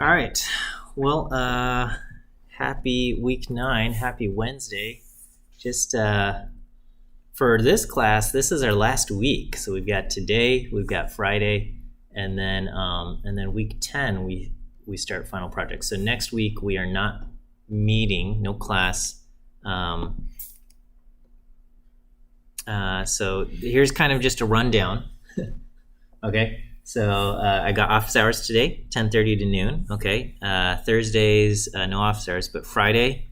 All right. Well, happy week 9. Happy Wednesday. Just for this class, this is our last week. So we've got today, we've got Friday, and then week 10 we start final projects. So next week we are not meeting, no class. So here's kind of just a rundown. Okay. So I got office hours today, 10:30 to noon. Okay. Thursdays, no office hours, but Friday,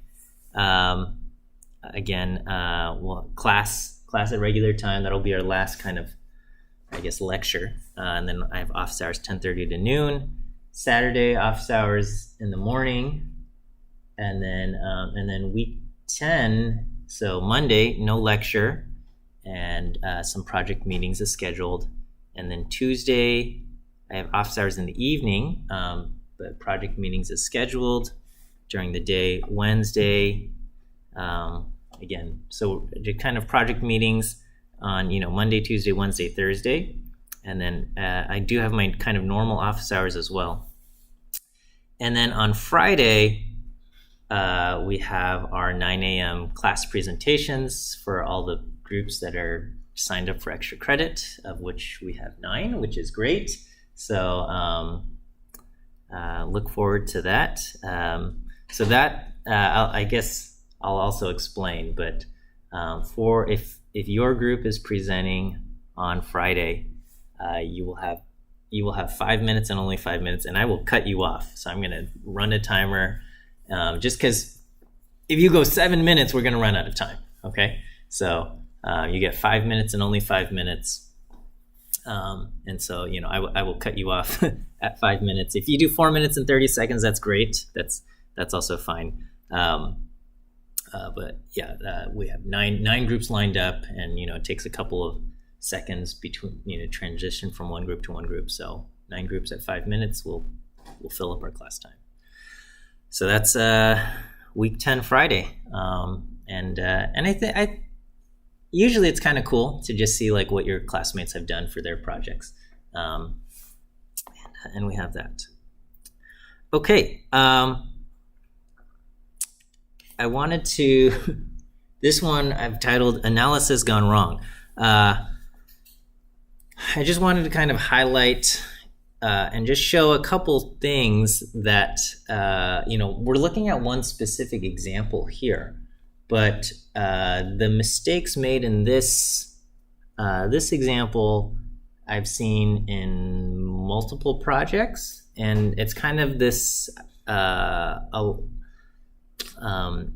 again, class at regular time. That'll be our last kind of, I guess, lecture. And then I have office hours 10:30 to noon. Saturday, office hours in the morning, and then week 10. So Monday, no lecture, and some project meetings is scheduled. And then Tuesday, I have office hours in the evening, but project meetings is scheduled during the day. Wednesday, again, so kind of project meetings on, Monday, Tuesday, Wednesday, Thursday. And then I do have my kind of normal office hours as well. And then on Friday, we have our 9 a.m. class presentations for all the groups that are signed up for extra credit, of which we have 9, which is great. So look forward to that. So that I guess I'll also explain. But for if your group is presenting on Friday, you will have 5 minutes and only 5 minutes, and I will cut you off. So I'm going to run a timer, just because if you go 7 minutes, we're going to run out of time. Okay, so. You get 5 minutes and only 5 minutes. And so, I will cut you off at 5 minutes. If you do 4 minutes and 30 seconds, that's great. That's also fine. But yeah, we have nine groups lined up, and, it takes a couple of seconds between, transition from one group to one group. So 9 groups at 5 minutes will fill up our class time. So that's week 10 Friday. And I usually it's kind of cool to just see like what your classmates have done for their projects. And we have that. Okay. I wanted to, this one I've titled Analysis Gone Wrong. I just wanted to kind of highlight and just show a couple things that, we're looking at one specific example here. But the mistakes made in this example, I've seen in multiple projects, and it's kind of this.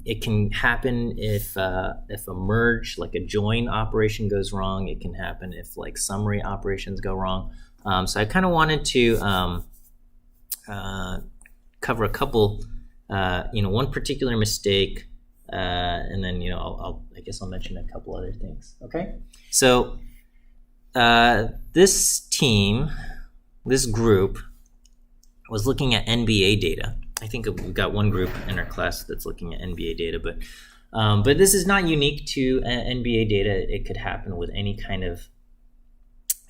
It can happen if a merge, like a join operation, goes wrong. It can happen if like summary operations go wrong. So I kind of wanted to cover a couple, one particular mistake. And then, I guess I'll mention a couple other things. Okay. So, this group was looking at NBA data. I think we've got one group in our class that's looking at NBA data, but this is not unique to NBA data. It could happen with any kind of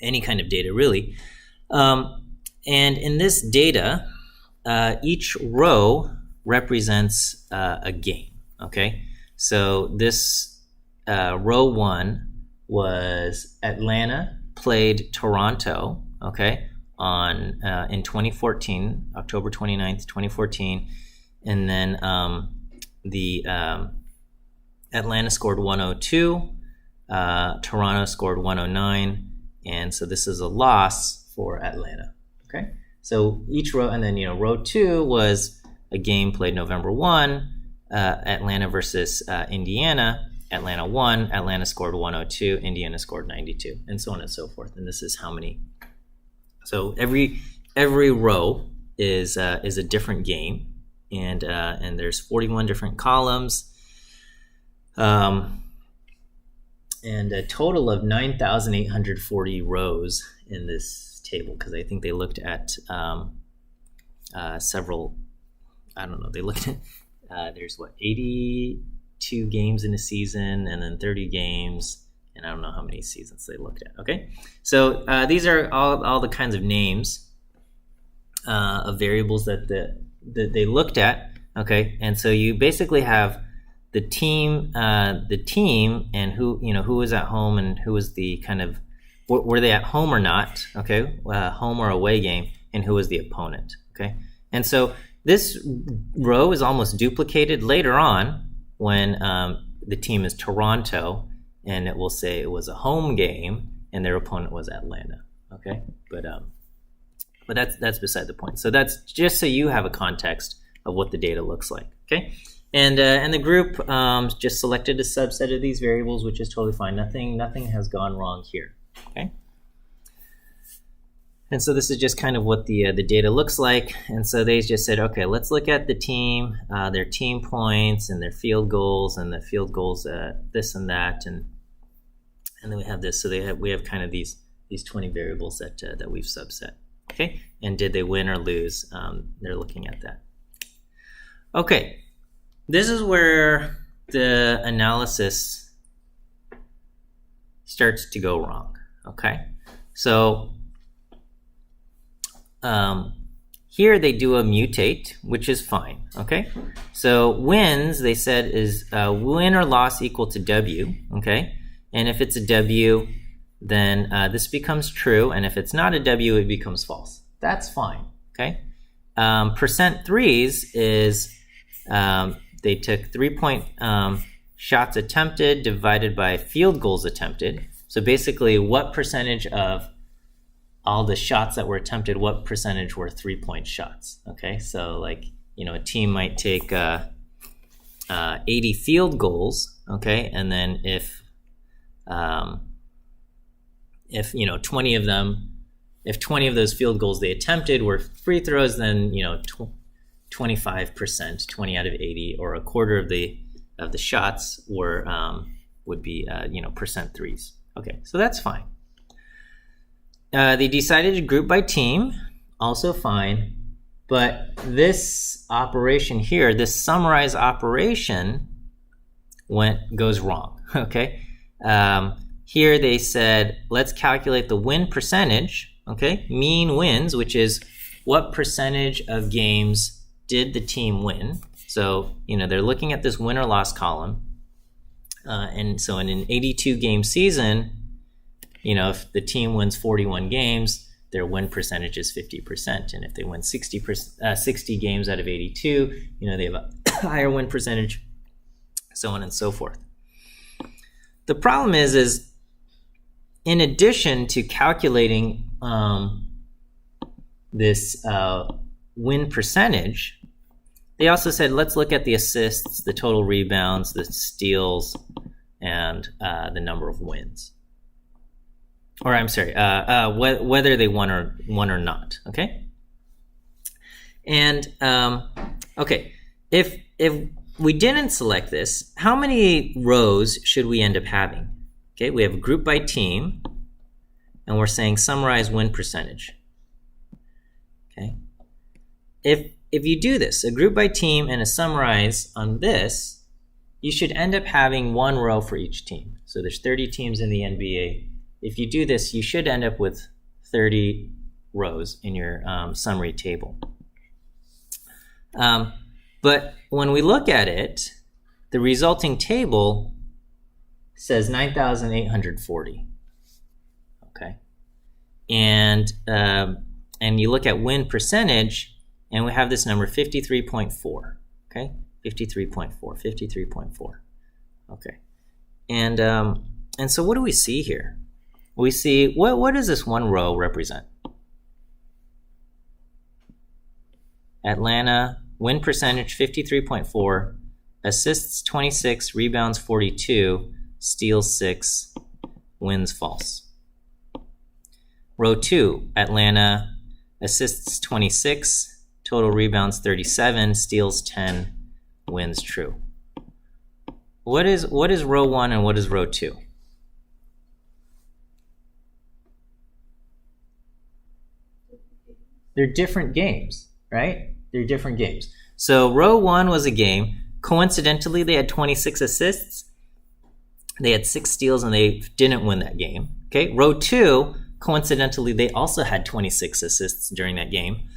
data, really. And in this data, each row represents a game. Okay, so this row 1 was Atlanta played Toronto, okay, on in 2014, October 29th, 2014, and then the Atlanta scored 102, Toronto scored 109, and so this is a loss for Atlanta. Okay, so each row, and then row 2 was a game played November 1. Atlanta versus Indiana. Atlanta won. Atlanta scored 102. Indiana scored 92, and so on and so forth. And this is how many. So every row is a different game, and there's 41 different columns, and a total of 9,840 rows in this table. Because I think they looked at several. I don't know. They looked at. There's 82 games in a season, and then 30 games, and I don't know how many seasons they looked at. Okay, so these are all the kinds of names of variables that they looked at. Okay, and so you basically have the team, and who was at home and who was the kind of, were they at home or not? Okay, home or away game, and who was the opponent? Okay, and so this row is almost duplicated later on when the team is Toronto, and it will say it was a home game and their opponent was Atlanta. Okay, but that's beside the point. So that's just so you have a context of what the data looks like. Okay, and the group just selected a subset of these variables, which is totally fine. Nothing has gone wrong here. Okay, and so this is just kind of what the data looks like. And so they just said, okay, let's look at the team, their team points and their field goals, and the field goals this and that, and then we have this. So we have kind of these 20 variables that we've subset. Okay, and did they win or lose? They're looking at that. Okay, this is where the analysis starts to go wrong. Okay, so here they do a mutate, which is fine. Okay, so wins, they said, is win or loss equal to W. Okay, and if it's a W, then this becomes true, and if it's not a W, it becomes false. That's fine. Okay, percent threes is they took 3-point shots attempted divided by field goals attempted. So basically, what percentage of all the shots that were attempted, what percentage were 3-point shots? Okay, so like, a team might take 80 field goals. Okay, and then if 20 of them, if 20 of those field goals they attempted were free throws, then 25%, 20 out of 80, or a quarter of the shots would be percent threes. Okay, so that's fine. They decided to group by team, also fine, but this operation here, this summarize operation, goes wrong. Okay, here they said, let's calculate the win percentage. Okay, mean wins, which is what percentage of games did the team win. So, they're looking at this win or loss column. And so in an 82 game season, if the team wins 41 games, their win percentage is 50%. And if they win 60 games out of 82, they have a higher win percentage, so on and so forth. The problem is in addition to calculating this win percentage, they also said, let's look at the assists, the total rebounds, the steals, and the number of wins. Or I'm sorry, whether they won or not. Okay. And okay, if we didn't select this, how many rows should we end up having? Okay, we have a group by team, and we're saying summarize win percentage. Okay, if you do this, a group by team and a summarize on this, you should end up having one row for each team. So there's 30 teams in the NBA. If you do this, you should end up with 30 rows in your summary table. But when we look at it, the resulting table says 9,840. Okay, and you look at win percentage, and we have this number 53.4. Okay, 53.4. Okay, and so what do we see here? We see what does this one row represent? Atlanta win percentage 53.4, assists 26, rebounds 42, steals 6, wins false. Row 2, Atlanta assists 26, total rebounds 37, steals 10, wins true. What is row 1 and what is row 2? They're different games, right? They're different games. So row 1 was a game. Coincidentally, they had 26 assists. They had 6 steals, and they didn't win that game. Okay, row 2, coincidentally, they also had 26 assists during that game.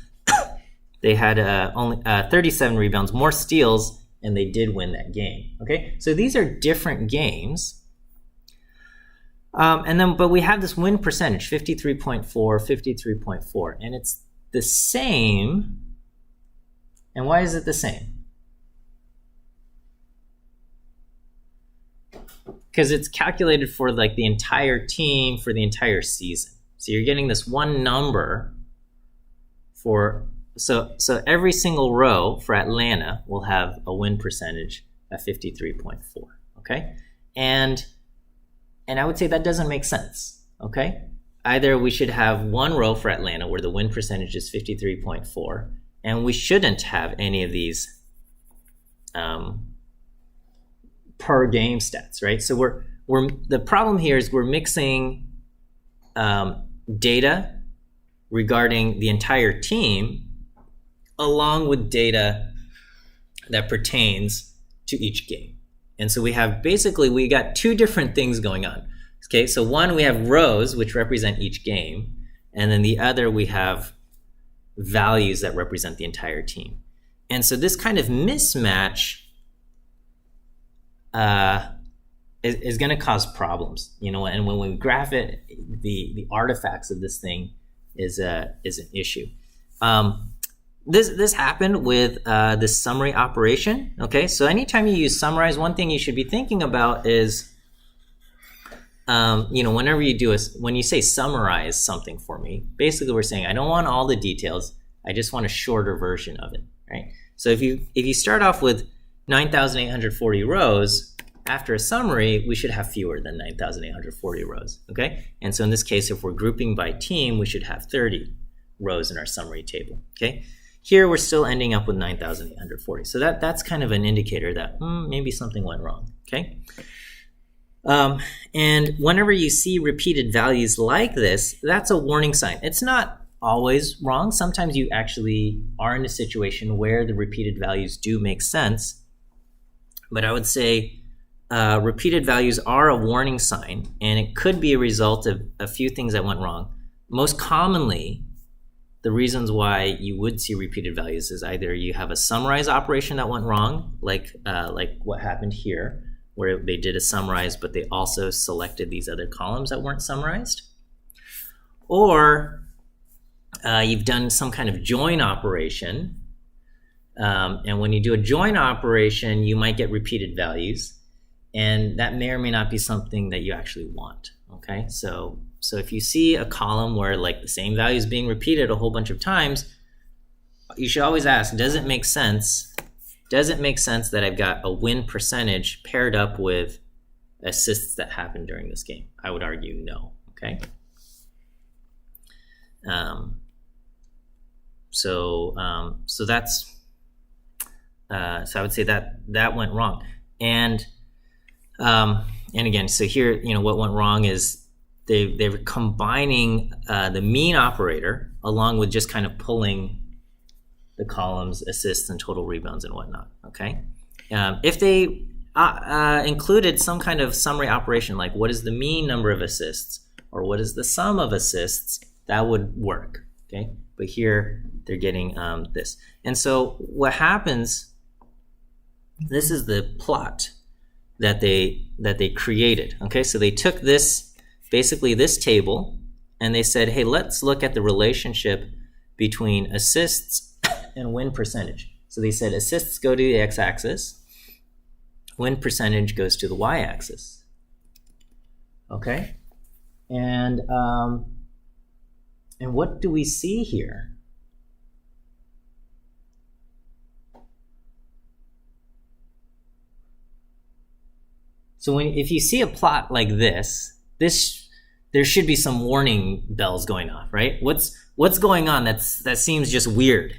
they had only 37 rebounds, more steals, and they did win that game. Okay, so these are different games. But we have this win percentage, 53.4, 53.4, and it's the same. And why is it the same? Because it's calculated for like the entire team for the entire season. So you're getting this one number for, so every single row for Atlanta will have a win percentage of 53.4, okay? And I would say that doesn't make sense, okay? Either we should have one row for Atlanta where the win percentage is 53.4, and we shouldn't have any of these per game stats, right? So we're the problem here is we're mixing data regarding the entire team along with data that pertains to each game. And so we got two different things going on. Okay, so one, we have rows which represent each game, and then the other we have values that represent the entire team. And so this kind of mismatch is going to cause problems, and when we graph it, the artifacts of this thing is an issue. This happened with this summary operation. Okay, so anytime you use summarize, one thing you should be thinking about is, whenever when you say summarize something for me, basically we're saying I don't want all the details. I just want a shorter version of it, right? So if you start off with 9,840 rows, after a summary, we should have fewer than 9,840 rows, okay? And so in this case, if we're grouping by team, we should have 30 rows in our summary table, okay? Here, we're still ending up with 9,840. So that's kind of an indicator that maybe something went wrong, okay? And whenever you see repeated values like this, that's a warning sign. It's not always wrong. Sometimes you actually are in a situation where the repeated values do make sense. But I would say repeated values are a warning sign, and it could be a result of a few things that went wrong. Most commonly, the reasons why you would see repeated values is either you have a summarize operation that went wrong, like what happened here, where they did a summarize, but they also selected these other columns that weren't summarized. Or you've done some kind of join operation, and when you do a join operation, you might get repeated values, and that may or may not be something that you actually want, okay? So if you see a column where like the same value is being repeated a whole bunch of times, you should always ask, does it make sense? Does it make sense that I've got a win percentage paired up with assists that happened during this game? I would argue no, okay? So that's so I would say that went wrong. And again, so here, what went wrong is they were combining the mean operator along with just kind of pulling the columns, assists, and total rebounds and whatnot, okay? If they included some kind of summary operation, like what is the mean number of assists, or what is the sum of assists, that would work, okay? But here, they're getting this. And so what happens, this is the plot that they created, okay? So they took basically this table, and they said, hey, let's look at the relationship between assists and win percentage. So they said assists go to the x-axis, win percentage goes to the y-axis. Okay, and what do we see here? So if you see a plot like this, there should be some warning bells going off, right? What's going on? That seems just weird.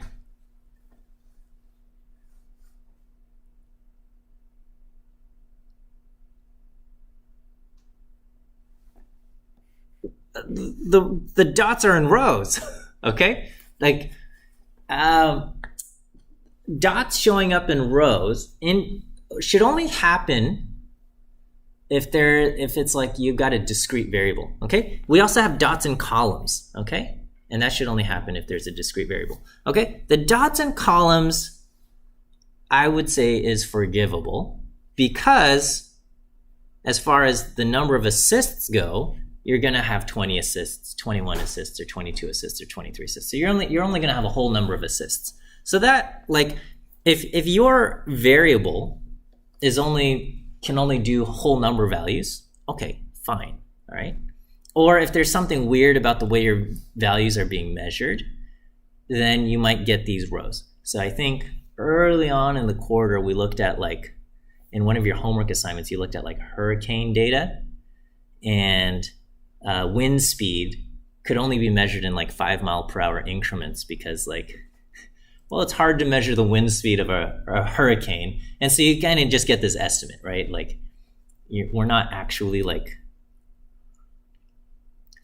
The dots are in rows, okay? Like dots showing up in rows should only happen if it's like you've got a discrete variable, okay? We also have dots in columns, okay? And that should only happen if there's a discrete variable. Okay, the dots and columns, I would say, is forgivable because as far as the number of assists go, you're going to have 20 assists, 21 assists, or 22 assists, or 23 assists. So you're only going to have a whole number of assists. So that, like, if your variable can only do whole number values, okay, fine, all right? Or if there's something weird about the way your values are being measured, then you might get these rows. So I think early on in the quarter, we looked at, like, in one of your homework assignments, you looked at like hurricane data, and wind speed could only be measured in like 5 mile per hour increments because, like, well, it's hard to measure the wind speed of a hurricane. And so you kind of just get this estimate, right? Like, we're not actually like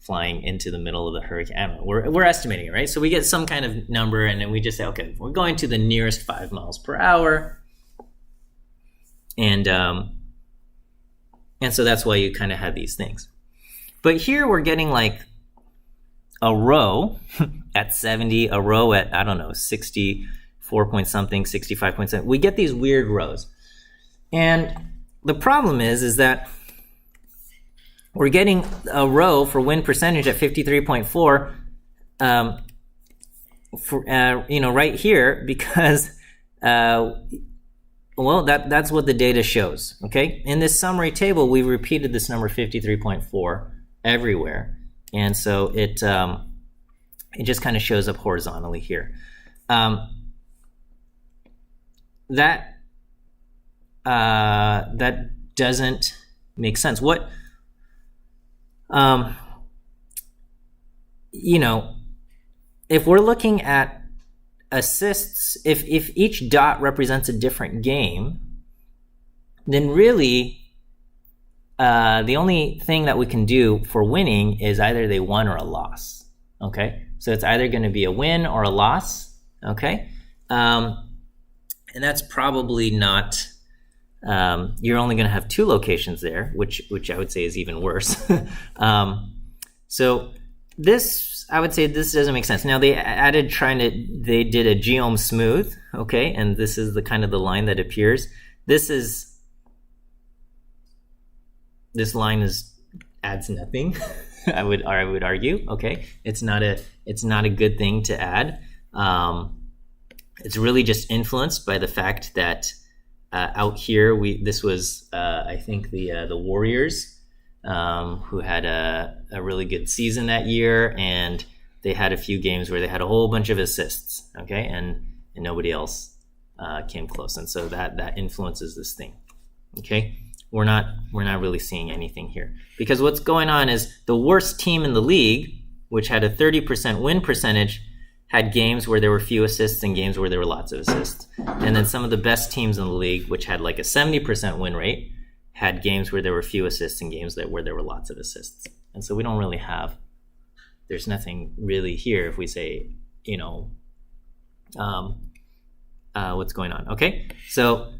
flying into the middle of the hurricane. I don't know. We're estimating it, right? So we get some kind of number, and then we just say, okay, we're going to the nearest 5 miles per hour. And so that's why you kind of have these things. But here we're getting like a row at 70, a row at, I don't know, 64 point something, 65 point something. We get these weird rows. And the problem is that we're getting a row for win percentage at 53.4, right here because, well, that's what the data shows, okay? In this summary table, we repeated this number 53.4 everywhere. And so it just kind of shows up horizontally here. That doesn't make sense. What, if we're looking at assists, if each dot represents a different game, then really the only thing that we can do for winning is either they won or a loss. Okay, so it's either going to be a win or a loss. Okay, and that's probably not. You're only going to have 2 locations there, which I would say is even worse. So this, I would say, this doesn't make sense. Now they did a geom smooth. Okay, and this is the kind of the line that appears. This line adds nothing. I would argue. Okay, it's not a good thing to add. It's really just influenced by the fact that out here this was I think the Warriors who had a really good season that year, and they had a few games where they had a whole bunch of assists. Okay, and nobody else came close, and so that influences this thing. Okay. We're not really seeing anything here because what's going on is the worst team in the league, which had a 30% win percentage, had games where there were few assists and games where there were lots of assists. And then some of the best teams in the league, which had like a 70% win rate, had games where there were few assists and games where there were lots of assists. And so we don't really there's nothing really here if we say, what's going on. Okay, so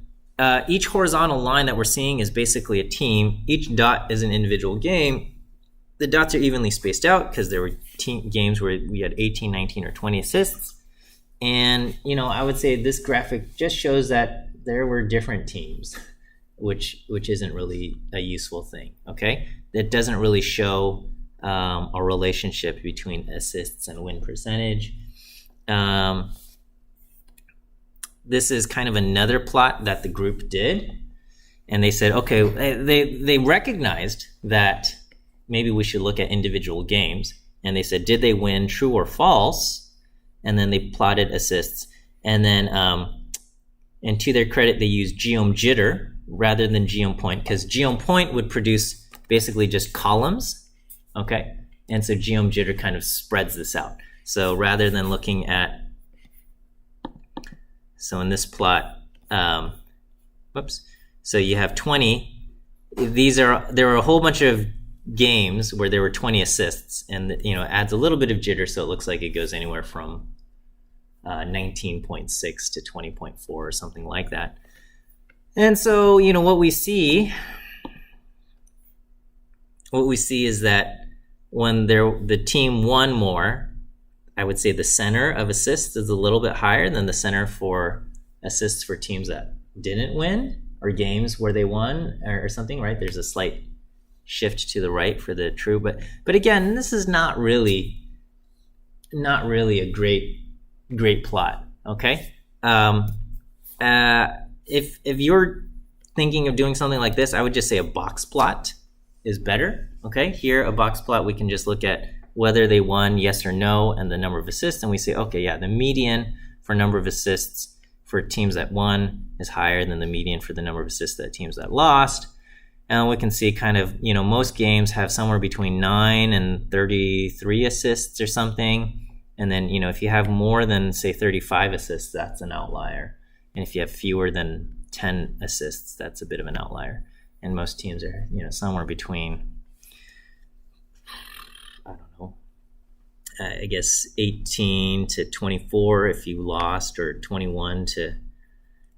each horizontal line that we're seeing is basically a team. Each dot is an individual game. The dots are evenly spaced out because there were games where we had 18, 19, or 20 assists. And, I would say this graphic just shows that there were different teams, which isn't really a useful thing, okay? That doesn't really show a relationship between assists and win percentage. This is kind of another plot that the group did. And they said, okay, they recognized that maybe we should look at individual games. And they said, did they win, true or false? And then they plotted assists. And then, and to their credit, they used geom jitter rather than geom point, because geom point would produce basically just columns, okay? And so geom jitter kind of spreads this out. So rather than looking at, so in this plot, so you have 20. There were a whole bunch of games where there were 20 assists, and it adds a little bit of jitter, so it looks like it goes anywhere from 19.6 to 20.4 or something like that. And so what we see is that when the team won more, I would say the center of assists is a little bit higher than the center for assists for teams that didn't win or games where they won or something, right? There's a slight shift to the right for the true, but again, this is not really a great plot. Okay, if you're thinking of doing something like this, I would just say a box plot is better. Okay, here a box plot, we can just look at whether they won, yes or no, and the number of assists, and we say, okay, yeah, the median for number of assists for teams that won is higher than the median for the number of assists that teams that lost. And we can see kind of, most games have somewhere between 9 and 33 assists or something. And then, if you have more than, say, 35 assists, that's an outlier. And if you have fewer than 10 assists, that's a bit of an outlier. And most teams are, somewhere between, I don't know, I guess 18 to 24 if you lost, or 21 to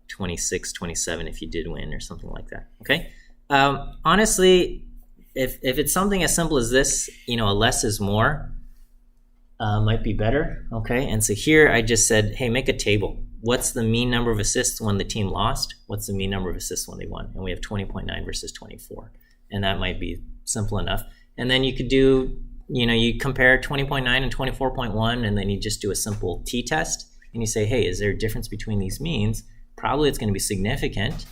26, 27 if you did win, or something like that. Okay. Honestly, if it's something as simple as this, a less is more might be better. Okay. And so here I just said, hey, make a table. What's the mean number of assists when the team lost? What's the mean number of assists when they won? And we have 20.9 versus 24. And that might be simple enough. And then you could do, you compare 20.9 and 24.1, and then you just do a simple t-test. And you say, hey, is there a difference between these means? Probably it's going to be significant.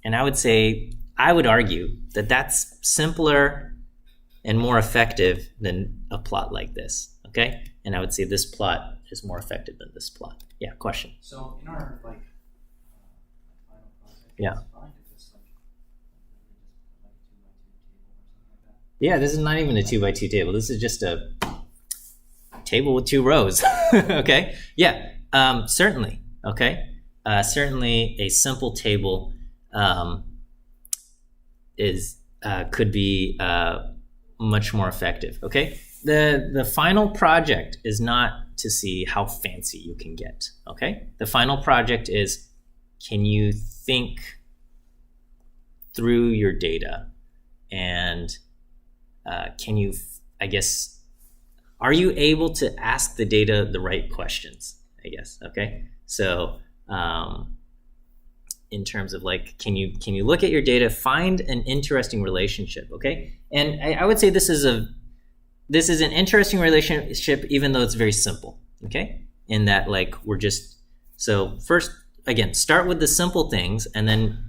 And I would argue that that's simpler and more effective than a plot like this, okay? And I would say this plot is more effective than this plot. Yeah, question? So in our, final project, yeah. It's just like 2x2 table or something like that. Yeah, this is not even a 2x2 table. This is just a table with 2 rows, okay? Yeah, certainly, okay? Certainly a simple table could be much more effective. Okay, the final project is not to see how fancy you can get. Okay, the final project is, can you think through your data, and can you, I guess, are you able to ask the data the right questions? I guess. Okay, so. In terms of can you look at your data, find an interesting relationship, okay? And I would say this is an interesting relationship, even though it's very simple, okay? In that so first, again, start with the simple things and then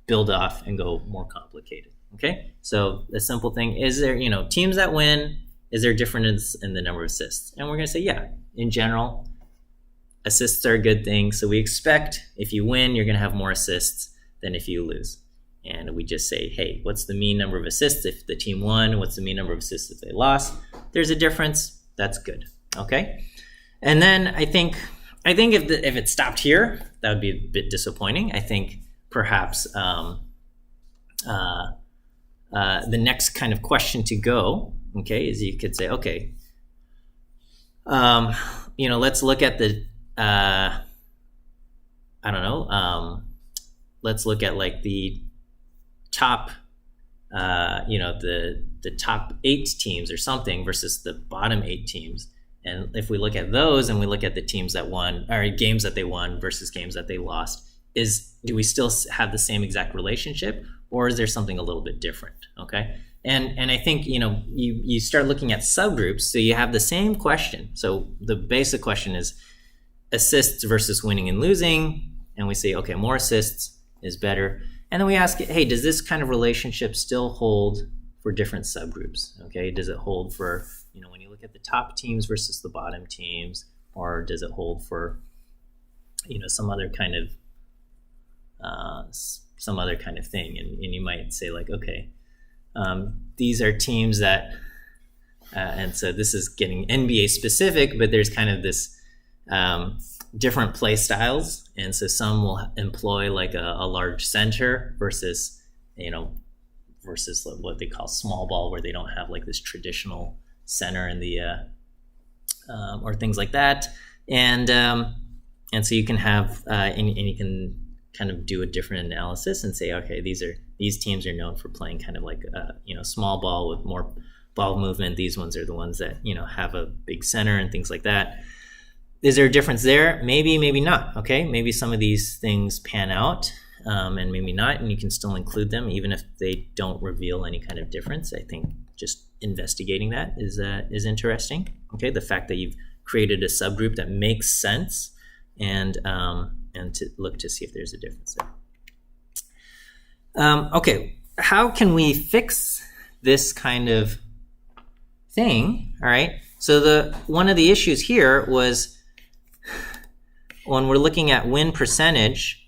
build off and go more complicated, okay? So the simple thing, is there, teams that win, is there a difference in the number of assists? And we're gonna say, yeah, in general, assists are a good thing. So we expect if you win, you're going to have more assists than if you lose. And we just say, hey, what's the mean number of assists if the team won? What's the mean number of assists if they lost? There's a difference. That's good. Okay. And then I think if it stopped here, that would be a bit disappointing. I think perhaps the next kind of question to go, okay, is you could say, okay, let's look at the let's look at the top, the top 8 teams or something versus the bottom 8 teams. And if we look at those and we look at the teams that won, or games that they won versus games that they lost, do we still have the same exact relationship, or is there something a little bit different? Okay. And I think, you start looking at subgroups, so you have the same question. So the basic question is, assists versus winning and losing, and we say, okay, more assists is better. And then we ask, hey, does this kind of relationship still hold for different subgroups? Okay, does it hold for, when you look at the top teams versus the bottom teams, or does it hold for, some other kind of thing? And you might say okay, these are teams that, and so this is getting NBA specific, but there's kind of this different play styles, and so some will employ a large center versus what they call small ball, where they don't have this traditional center in the or things like that, and so you can have and you can kind of do a different analysis and say, okay, these teams are known for playing kind of small ball with ball movement. These ones are the ones that, have a big center and things like that. Is there a difference there? Maybe, maybe not. Okay, maybe some of these things pan out, and maybe not, and you can still include them even if they don't reveal any kind of difference. I think just investigating that is interesting. Okay, the fact that you've created a subgroup that makes sense, and to look to see if there's a difference there. Okay, how can we fix this kind of thing? All right, so one of the issues here was when we're looking at win percentage,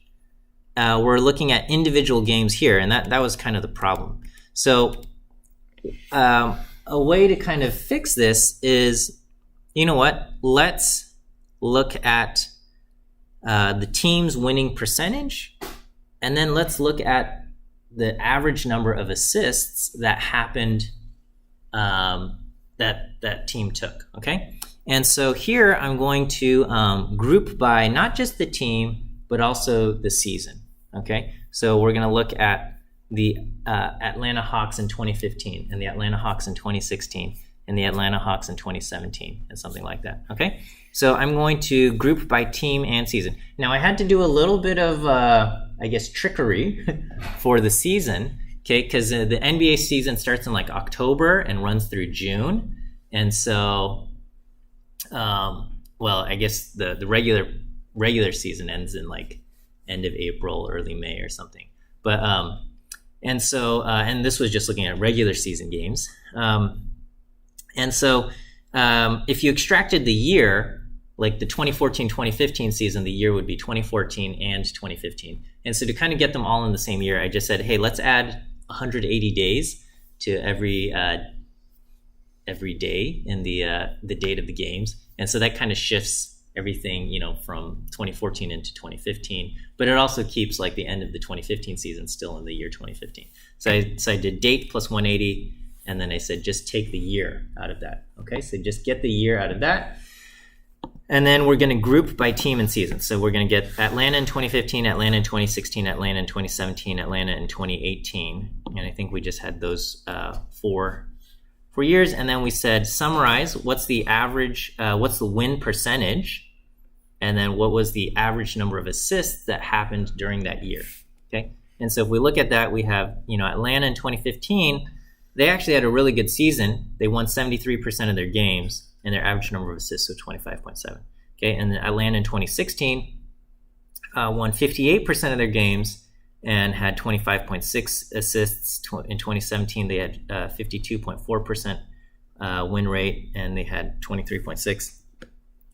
we're looking at individual games here, and that was kind of the problem. So a way to kind of fix this is, let's look at the team's winning percentage, and then let's look at the average number of assists that happened, that team took, okay? And so here I'm going to group by not just the team, but also the season, okay? So we're gonna look at the Atlanta Hawks in 2015, and the Atlanta Hawks in 2016, and the Atlanta Hawks in 2017, and something like that, okay? So I'm going to group by team and season. Now I had to do a little bit of, trickery for the season, okay? Because the NBA season starts in like October and runs through June. And so, I guess the regular season ends in like end of April, early May or something. But, and this was just looking at regular season games. And so if you extracted the year, like the 2014-2015 season, the year would be 2014 and 2015. And so to kind of get them all in the same year, I just said, hey, let's add 180 days to every day in the date of the games. And so that kind of shifts everything, from 2014 into 2015, but it also keeps like the end of the 2015 season still in the year 2015. So I did date plus 180, and then I said, just take the year out of that. Okay, so just get the year out of that. And then we're going to group by team and season. So we're going to get Atlanta in 2015, Atlanta in 2016, Atlanta in 2017, Atlanta in 2018. And I think we just had those four years. And then we said, summarize what's the average, what's the win percentage, and then what was the average number of assists that happened during that year. Okay. And so if we look at that, we have, Atlanta in 2015, they actually had a really good season. They won 73% of their games, and their average number of assists was 25.7. Okay, and then Atlanta in 2016 won 58% of their games and had 25.6 assists. In 2017, they had 52.4% win rate, and they had 23.6.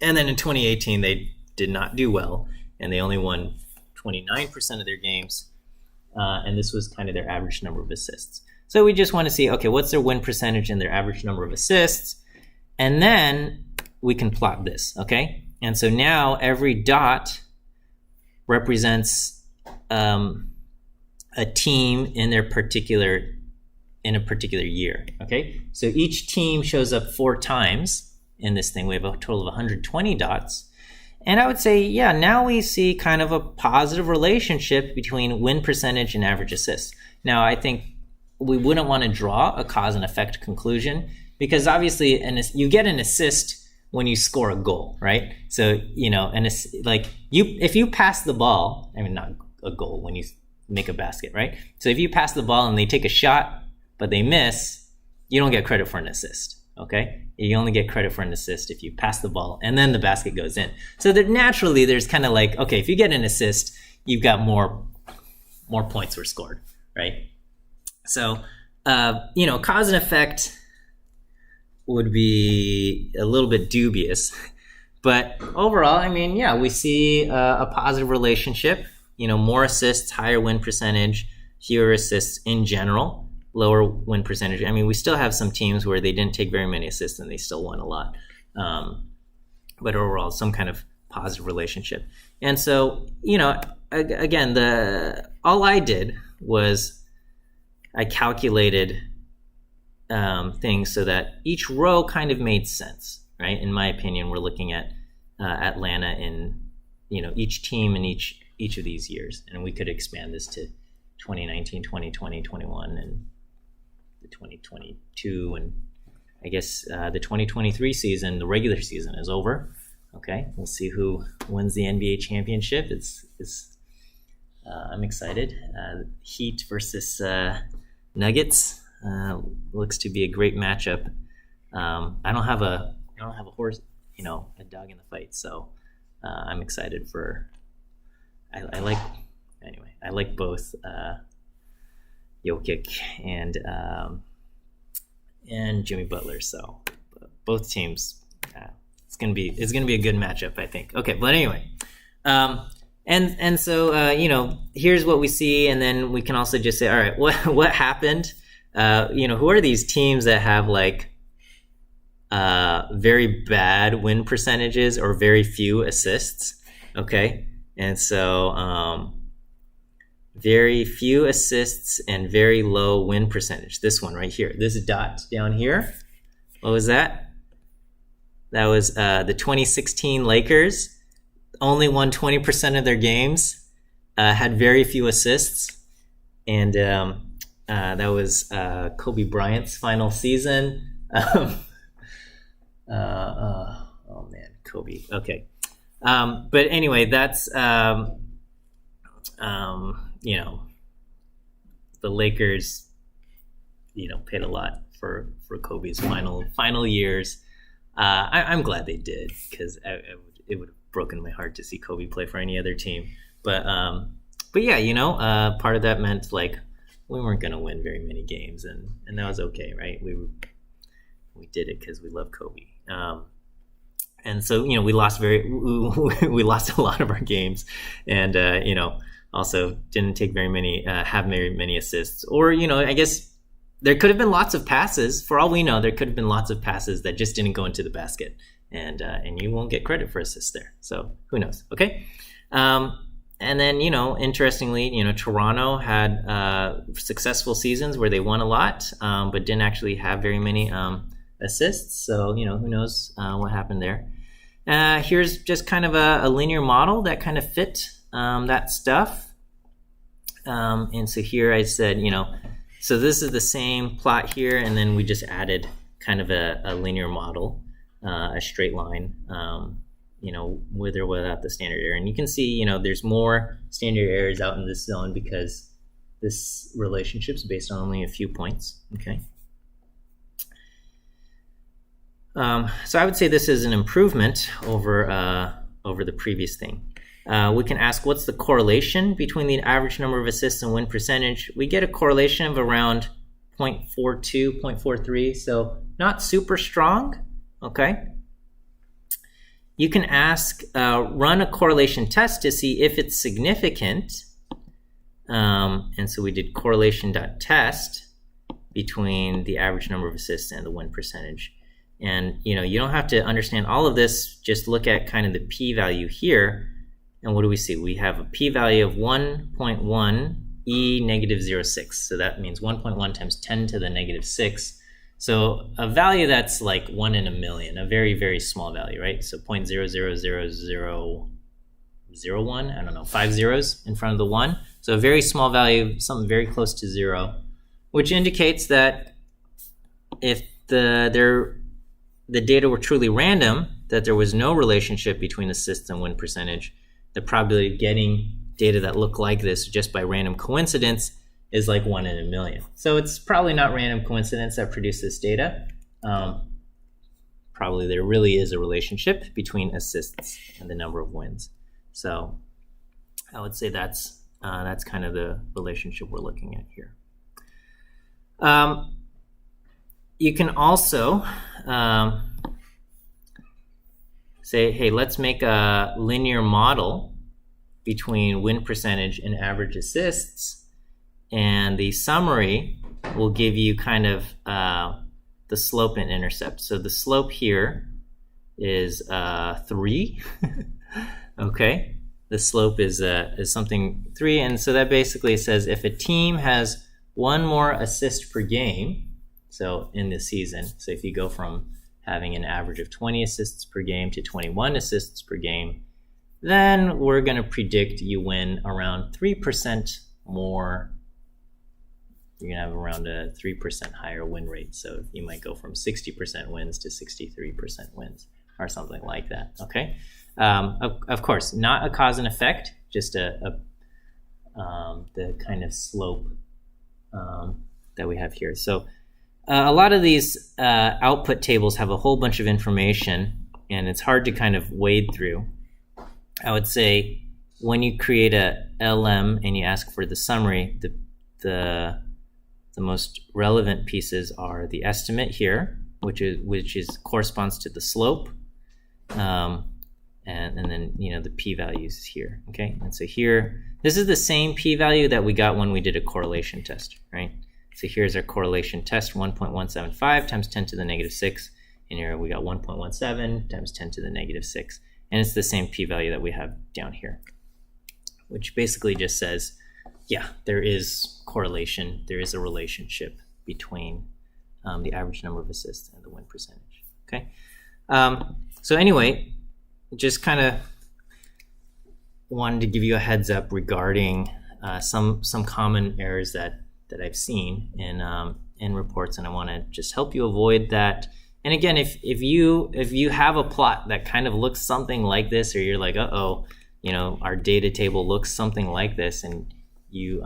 And then in 2018, they did not do well, and they only won 29% of their games, and this was kind of their average number of assists. So we just want to see, okay, what's their win percentage and their average number of assists? And then we can plot this, okay? And so now every dot represents a team in a particular year, okay? So each team shows up 4 times in this thing. We have a total of 120 dots. And I would say, yeah, now we see kind of a positive relationship between win percentage and average assists. Now, I think we wouldn't want to draw a cause and effect conclusion, because obviously you get an assist when you score a goal, right? So, if you pass the ball, I mean, not a goal, when you make a basket, right? So if you pass the ball and they take a shot, but they miss, you don't get credit for an assist, okay? You only get credit for an assist if you pass the ball and then the basket goes in. So that naturally there's kind of like, okay, if you get an assist, you've got more points were scored, right? So, cause and effect would be a little bit dubious, but overall, I mean, yeah, we see a positive relationship. More assists, higher win percentage, fewer assists in general, lower win percentage. I mean, we still have some teams where they didn't take very many assists and they still won a lot, but overall, some kind of positive relationship. And so, again, all I did was I calculated things so that each row kind of made sense, right? In my opinion, we're looking at Atlanta in, each team in each of these years. And we could expand this to 2019, 2020, 21, and 2022, and I guess the 2023 season, the regular season, is over. Okay, we'll see who wins the NBA championship. I'm excited. Heat versus Nuggets looks to be a great matchup. I don't have a horse, a dog in the fight. So I'm excited for. I like both Jokic and Jimmy Butler. So both teams. It's gonna be a good matchup, I think. Okay, but anyway. And so here's what we see, and then we can also just say, all right, what happened? Who are these teams that have like very bad win percentages or very few assists? Okay, and so very few assists and very low win percentage. This one right here, this dot down here. What was that? That was the 2016 Lakers. Only won 20% of their games, had very few assists, and that was Kobe Bryant's final season. Oh man, Kobe. Okay, but anyway, that's the Lakers. Paid a lot for Kobe's final years. I'm glad they did, because it would have broken my heart to see Kobe play for any other team. But yeah, part of that meant like we weren't going to win very many games, and that was okay, right? We did it because we love Kobe. And so we lost we lost a lot of our games, and also didn't take have very many assists, or I guess there could have been lots of passes. For all we know, there could have been lots of passes that just didn't go into the basket. And you won't get credit for assists there. So who knows? Okay. And then, interestingly, Toronto had successful seasons where they won a lot, but didn't actually have very many assists. So, who knows what happened there. Here's just kind of a linear model that kind of fit that stuff. And so here I said, so this is the same plot here, and then we just added kind of a linear model. A straight line, with or without the standard error. And you can see, there's more standard errors out in this zone because this relationship's based on only a few points, okay? So I would say this is an improvement over the previous thing. We can ask, what's the correlation between the average number of assists and win percentage? We get a correlation of around 0.42, 0.43, so not super strong. Okay. You can ask, run a correlation test to see if it's significant. And so we did correlation.test between the average number of assists and the win percentage. And, you don't have to understand all of this. Just look at kind of the p-value here. And what do we see? We have a p-value of 1.1 e negative 0.6. So that means 1.1 times 10 to the negative 6. So a value that's like 1 in a million, a very, very small value, right? So 0.000001, I don't know, 5 zeros in front of the 1. So a very small value, something very close to 0, which indicates that if the data were truly random, that there was no relationship between assists and win percentage, the probability of getting data that look like this just by random coincidence is like 1 in a million. So it's probably not random coincidence that produced this data. Probably there really is a relationship between assists and the number of wins. So I would say that's kind of the relationship we're looking at here. You can also say, hey, let's make a linear model between win percentage and average assists. And the summary will give you kind of the slope and intercept. So the slope here is 3. Okay, the slope is something 3, and so that basically says if a team has one more assist per game, so in this season, so if you go from having an average of 20 assists per game to 21 assists per game, then we're going to predict you win around 3% more you're gonna have around a 3% higher win rate. So you might go from 60% wins to 63% wins or something like that. Okay. Of course, not a cause and effect, just the kind of slope that we have here. So a lot of these output tables have a whole bunch of information, and it's hard to kind of wade through. I would say when you create a LM and you ask for the summary, the most relevant pieces are the estimate here, which corresponds to the slope, and then the p-values here. Okay, and so here, this is the same p-value that we got when we did a correlation test, right? So here's our correlation test, 1.175 times 10 to the negative 6, and here we got 1.17 times 10 to the negative 6, and it's the same p-value that we have down here, which basically just says, yeah, there is correlation, there is a relationship between the average number of assists and the win percentage. Okay, so anyway, just kind of wanted to give you a heads up regarding some common errors that I've seen in reports, and I want to just help you avoid that. And again, if you have a plot that kind of looks something like this, or you're like, our data table looks something like this, and you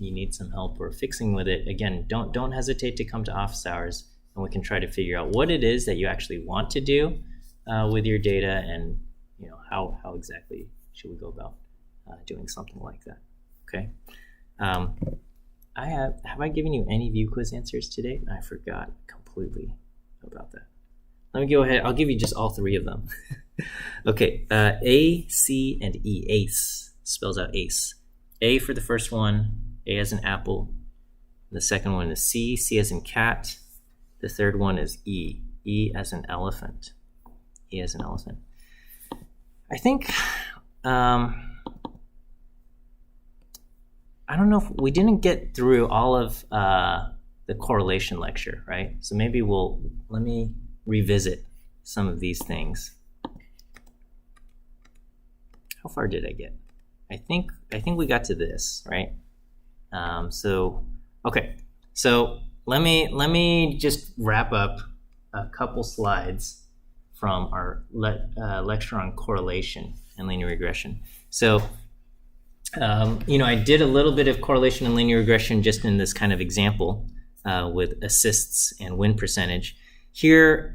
need some help or fixing with it, again, don't hesitate to come to office hours, and we can try to figure out what it is that you actually want to do with your data, and how exactly should we go about doing something like that. Okay. Have I given you any view quiz answers today? I forgot completely about that. Let me go ahead. I'll give you just all three of them. Okay. A, C, and E. ACE spells out ACE. A for the first one. A as in apple. The second one is C. C as in cat. The third one is E. E as in elephant. E as in elephant. I think. I don't know if we didn't get through all of the correlation lecture, right? So maybe let me revisit some of these things. How far did I get? I think we got to this, right? Okay. So let me just wrap up a couple slides from our lecture on correlation and linear regression. So I did a little bit of correlation and linear regression just in this kind of example with assists and win percentage. Here,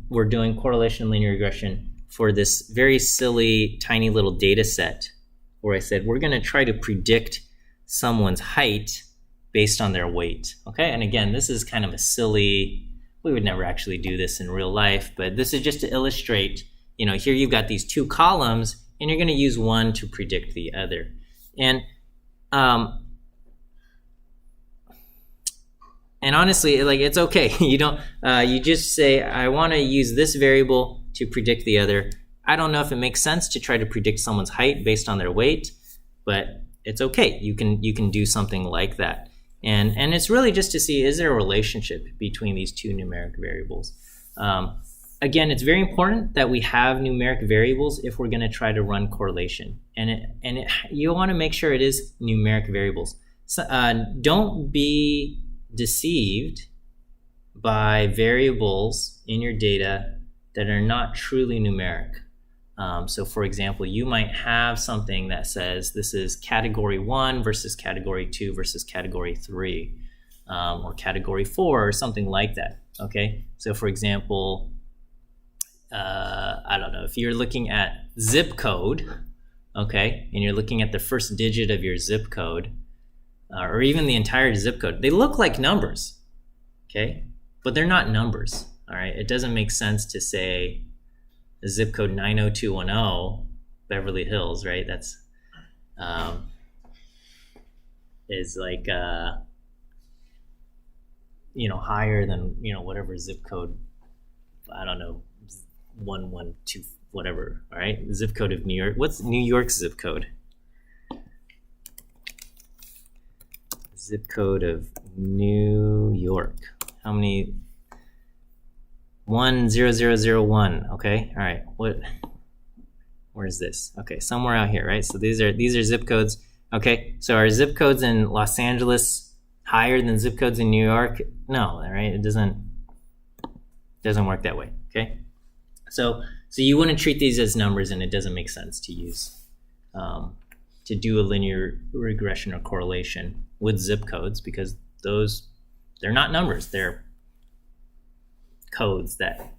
we're doing correlation and linear regression for this very silly, tiny little data set where I said we're going to try to predict someone's height based on their weight. Okay, and again, this is kind of a silly, we would never actually do this in real life, but this is just to illustrate, here you've got these two columns, and you're going to use one to predict the other. And honestly, it's okay. You don't. You just say, I want to use this variable to predict the other. I don't know if it makes sense to try to predict someone's height based on their weight, but it's okay. You can do something like that. And it's really just to see, is there a relationship between these two numeric variables? Again, it's very important that we have numeric variables if we're going to try to run correlation. And you want to make sure it is numeric variables. So, don't be deceived by variables in your data that are not truly numeric. So for example, you might have something that says this is category 1 versus category 2 versus category 3, or category 4 or something like that. Okay, so for example, I don't know, if you're looking at zip code, okay, and you're looking at the first digit of your zip code, or even the entire zip code, they look like numbers, okay, but they're not numbers. All right, it doesn't make sense to say the zip code 90210 Beverly Hills, right? That's is like higher than whatever zip code, I don't know, 112 whatever. All right, the zip code of New York. What's New York's zip code? Zip code of New York. How many? 10001. Okay. All right. Where is this? Okay, somewhere out here, right? So these are zip codes. Okay. So our zip codes in Los Angeles higher than zip codes in New York? No, right? It doesn't work that way. Okay, so you wouldn't treat these as numbers, and it doesn't make sense to use to do a linear regression or correlation with zip codes, because they're not numbers. They're codes that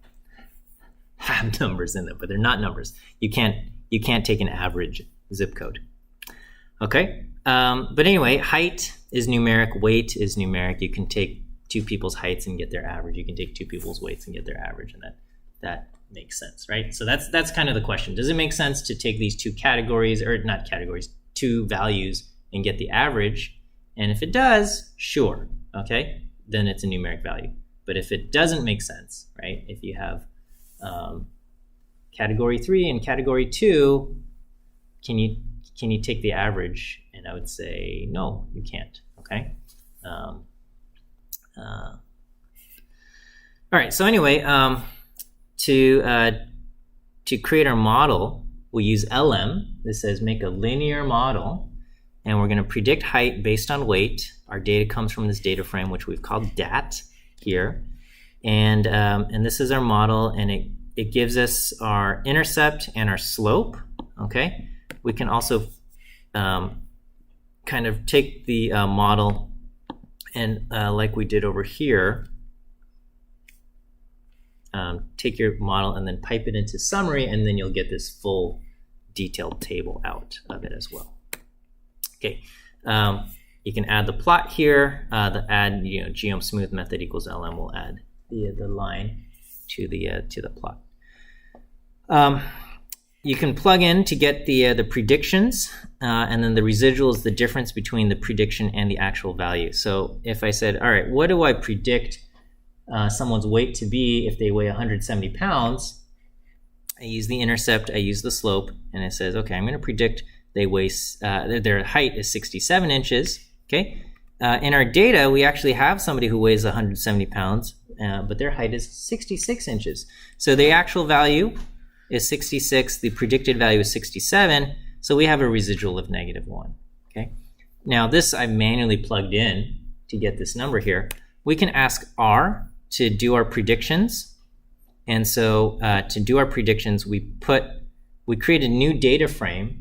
have numbers in them, but they're not numbers. You can't take an average zip code. Okay, but anyway, height is numeric, weight is numeric. You can take two people's heights and get their average. You can take two people's weights and get their average, and that makes sense, right? So that's kind of the question. Does it make sense to take these two categories, or not categories, two values, and get the average? And if it does, sure, okay, then it's a numeric value. But if it doesn't make sense, right, if you have category 3 and category 2, can you take the average? And I would say no, you can't. Okay. All right. So anyway, to create our model, we use LM. This says make a linear model, and we're going to predict height based on weight. Our data comes from this data frame, which we've called DAT here, and this is our model, and it gives us our intercept and our slope. Okay. We can also kind of take the model and like we did over here, take your model and then pipe it into summary, and then you'll get this full detailed table out of it as well. Okay, you can add the plot here. The add geom smooth method equals LM will add the line to the plot. You can plug in to get the predictions, and then the residual is the difference between the prediction and the actual value. So if I said, all right, what do I predict someone's weight to be if they weigh 170 pounds? I use the intercept, I use the slope, and it says, okay, I'm going to predict they weigh, their height is 67 inches. Okay. In our data, we actually have somebody who weighs 170 pounds, but their height is 66 inches. So the actual value is 66, the predicted value is 67, so we have a residual of -1. Okay. Now this I manually plugged in to get this number here. We can ask R to do our predictions, and so to do our predictions, we create a new data frame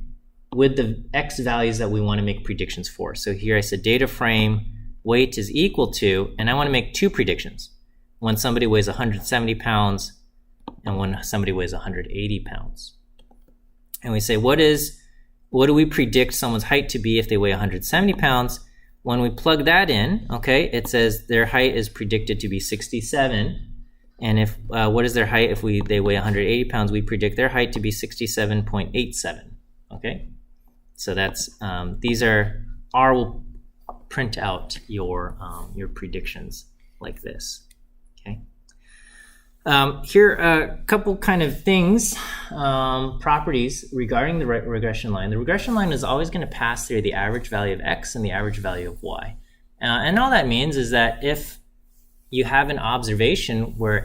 with the X values that we want to make predictions for. So here I said data frame weight is equal to, and I want to make two predictions: when somebody weighs 170 pounds and when somebody weighs 180 pounds. And we say, what do we predict someone's height to be if they weigh 170 pounds? When we plug that in, okay, it says their height is predicted to be 67. And if what is their height if they weigh 180 pounds? We predict their height to be 67.87. Okay, so that's these are R will print out your predictions like this. Okay. Here are a couple kind of things, properties regarding the regression line. The regression line is always going to pass through the average value of X and the average value of Y. And all that means is that if you have an observation where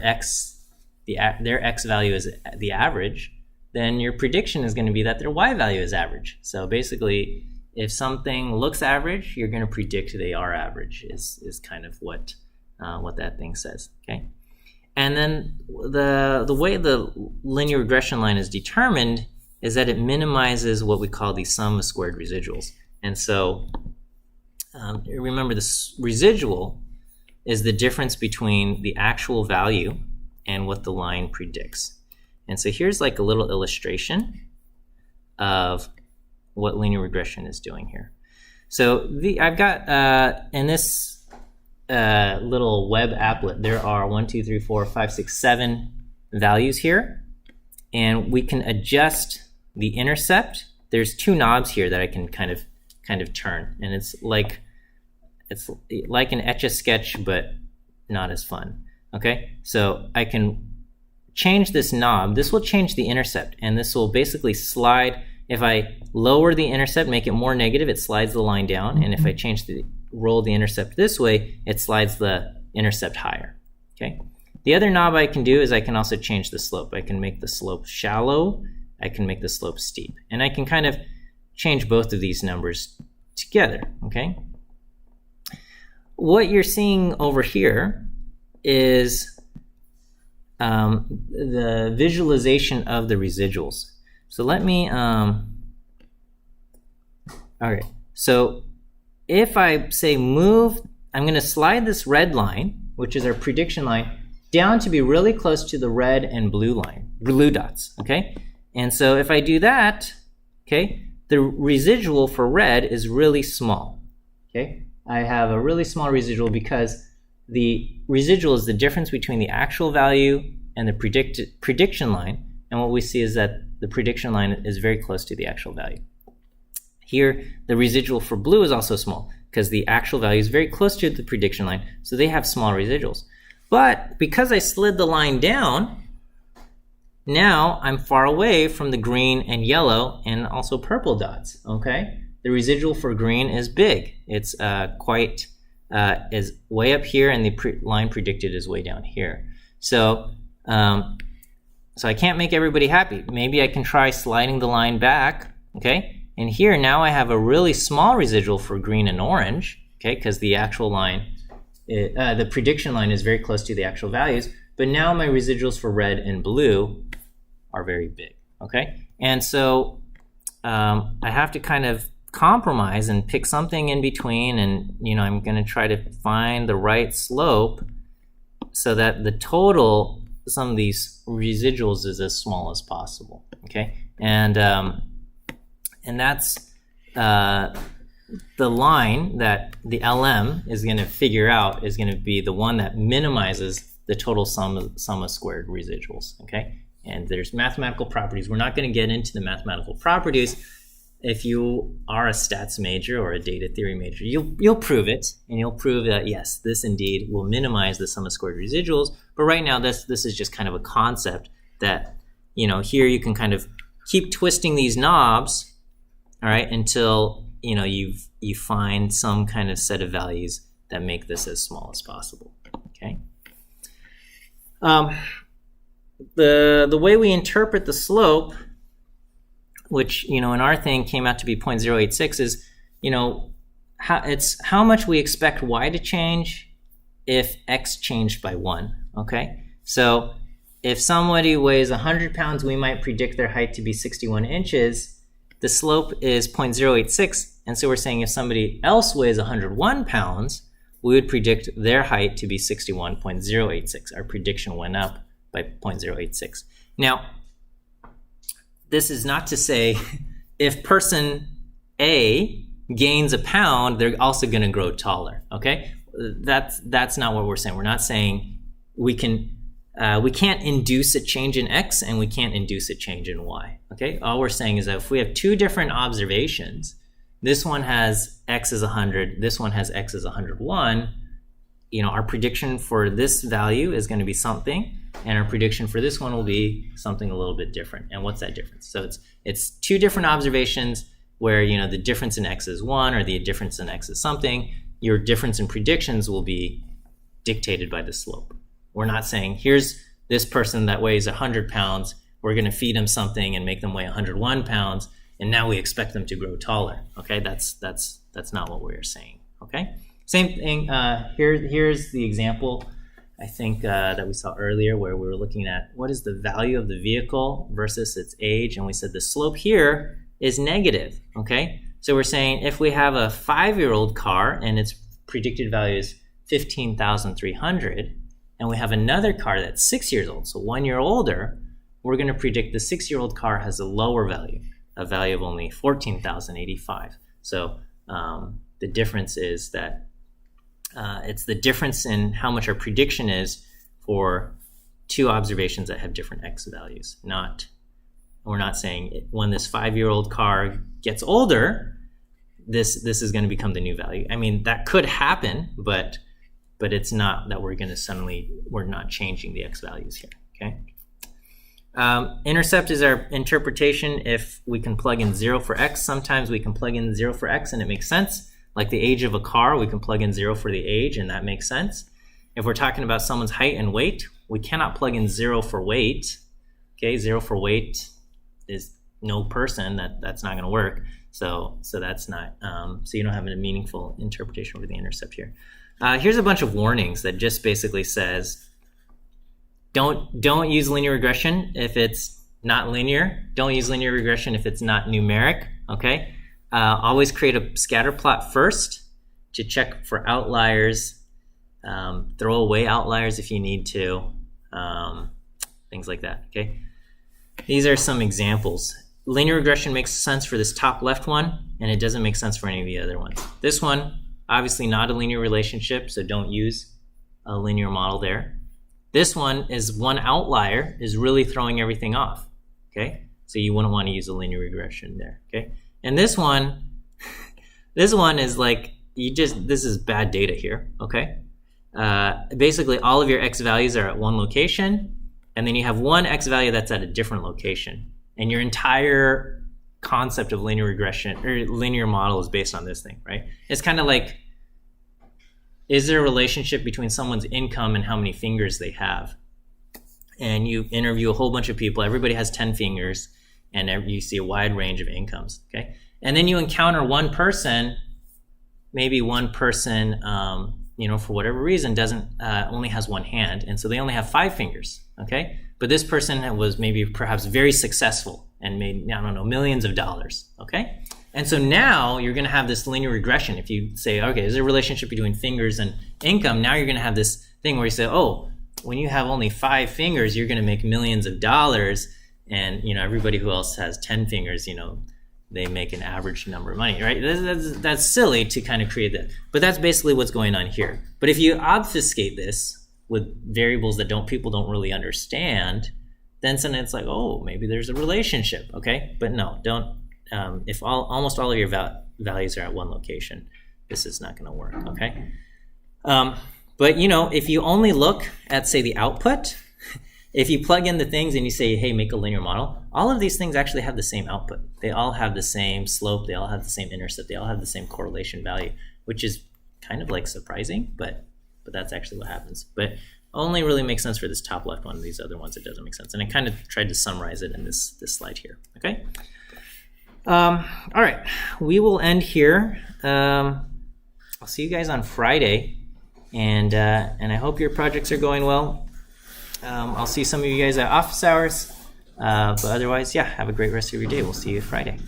their X value is the average, then your prediction is going to be that their Y value is average. So basically, if something looks average, you're going to predict they are average is kind of what that thing says. Okay. And then the way the linear regression line is determined is that it minimizes what we call the sum of squared residuals. And so remember, this residual is the difference between the actual value and what the line predicts. And so here's like a little illustration of what linear regression is doing here. So I've got in this little web applet, there are 1, 2, 3, 4, 5, 6, 7 values here, and we can adjust the intercept. There's two knobs here that I can kind of turn, and it's like an Etch-a-Sketch, but not as fun. Okay, so I can change this knob. This will change the intercept, and this will basically slide. If I lower the intercept, make it more negative, it slides the line down, and if I roll the intercept this way, it slides the intercept higher. Okay. The other knob I can do is I can also change the slope. I can make the slope shallow. I can make the slope steep, and I can kind of change both of these numbers together. Okay. what you're seeing over here is the visualization of the residuals. So let me, all right. So if I say move, I'm going to slide this red line, which is our prediction line, down to be really close to the red and blue dots, okay? And so if I do that, okay, the residual for red is really small, okay? I have a really small residual because the residual is the difference between the actual value and the prediction line, and what we see is that the prediction line is very close to the actual value. Here, the residual for blue is also small because the actual value is very close to the prediction line, so they have small residuals. But because I slid the line down, now I'm far away from the green and yellow and also purple dots, okay? The residual for green is big. It's is way up here, and the line predicted is way down here. So I can't make everybody happy. Maybe I can try sliding the line back, okay? And here now I have a really small residual for green and orange, okay? Because the actual line, the prediction line is very close to the actual values, but now my residuals for red and blue are very big, okay? And so I have to kind of compromise and pick something in between, and I'm going to try to find the right slope so that the total sum of these residuals is as small as possible, okay? And that's the line that the LM is going to figure out is going to be the one that minimizes the total sum of squared residuals, okay? And there's mathematical properties. We're not going to get into the mathematical properties. If you are a stats major or a data theory major, you'll prove it, and you'll prove that yes, this indeed will minimize the sum of squared residuals. But right now, this is just kind of a concept that here you can kind of keep twisting these knobs, all right, until you find some kind of set of values that make this as small as possible. Okay. The way we interpret the slope, which in our thing came out to be 0.086, is how much we expect y to change if x changed by 1. Okay, so if somebody weighs 100 pounds, we might predict their height to be 61 inches. The slope is 0.086, and so we're saying if somebody else weighs 101 pounds, we would predict their height to be 61.086. Our prediction went up by 0.086. Now, this is not to say if person A gains a pound, they're also going to grow taller, okay? That's not what we're saying. We're not saying we can't induce a change in x and we can't induce a change in y, okay? All we're saying is that if we have two different observations, this one has x is 100, this one has x is 101, our prediction for this value is going to be something, and our prediction for this one will be something a little bit different. And what's that difference? So it's two different observations where the difference in x is 1 or the difference in x is something. Your difference in predictions will be dictated by the slope. We're not saying here's this person that weighs 100 pounds, we're going to feed them something and make them weigh 101 pounds, and now we expect them to grow taller. Okay, that's not what we're saying. Okay, same thing. Here's the example I think that we saw earlier, where we were looking at what is the value of the vehicle versus its age, and we said the slope here is negative. Okay, so we're saying if we have a 5-year-old car and its predicted value is 15,300, and we have another car that's 6 years old, so 1 year older, we're going to predict the 6-year-old car has a lower value, a value of only 14,085. So the difference is that it's the difference in how much our prediction is for two observations that have different x values. We're not saying when this 5-year-old car gets older, this is going to become the new value. I mean, that could happen, but it's not that we're not changing the x values here. Okay. Intercept is our interpretation. If we can plug in 0 for x, sometimes we can plug in 0 for x and it makes sense. Like the age of a car, we can plug in 0 for the age and that makes sense. If we're talking about someone's height and weight, we cannot plug in 0 for weight. Okay, 0 for weight is no person. That's not going to work. So that's not. So you don't have a meaningful interpretation over the intercept here. Here's a bunch of warnings that just basically says, don't use linear regression if it's not linear. Don't use linear regression if it's not numeric, okay? Always create a scatter plot first to check for outliers. Throw away outliers if you need to. Things like that, okay? These are some examples. Linear regression makes sense for this top left one, and it doesn't make sense for any of the other ones. This one, obviously not a linear relationship, so don't use a linear model there. This one is one outlier is really throwing everything off, okay? So you wouldn't want to use a linear regression there, okay? And this one is like, this is bad data here, okay? Basically all of your X values are at one location, and then you have one X value that's at a different location. And your entire concept of linear regression or linear model is based on this thing, right? It's kind of like, is there a relationship between someone's income and how many fingers they have? And you interview a whole bunch of people, everybody has 10 fingers, and you see a wide range of incomes, okay? And then you encounter one person, maybe one person, for whatever reason, doesn't only has one hand, and so they only have 5 fingers, okay? But this person was maybe perhaps very successful and made, I don't know, millions of dollars, okay? And so now you're gonna have this linear regression. If you say, okay, is there a relationship between fingers and income? Now you're gonna have this thing where you say, oh, when you have only 5 fingers, you're gonna make millions of dollars, and everybody who else has 10 fingers, they make an average number of money, right? That's silly to kind of create that. But that's basically what's going on here. But if you obfuscate this with variables that people don't really understand, then suddenly it's like, oh, maybe there's a relationship, okay? But no, don't. If almost all of your values are at one location, this is not going to work, okay? But if you only look at, say, the output, if you plug in the things and you say, hey, make a linear model, all of these things actually have the same output. They all have the same slope. They all have the same intercept. They all have the same correlation value, which is kind of like surprising, but that's actually what happens. But only really makes sense for this top left one. These other ones, it doesn't make sense. And I kind of tried to summarize it in this slide here, okay? All right, we will end here. I'll see you guys on Friday, and I hope your projects are going well. I'll see some of you guys at office hours, but otherwise, yeah, have a great rest of your day. We'll see you Friday.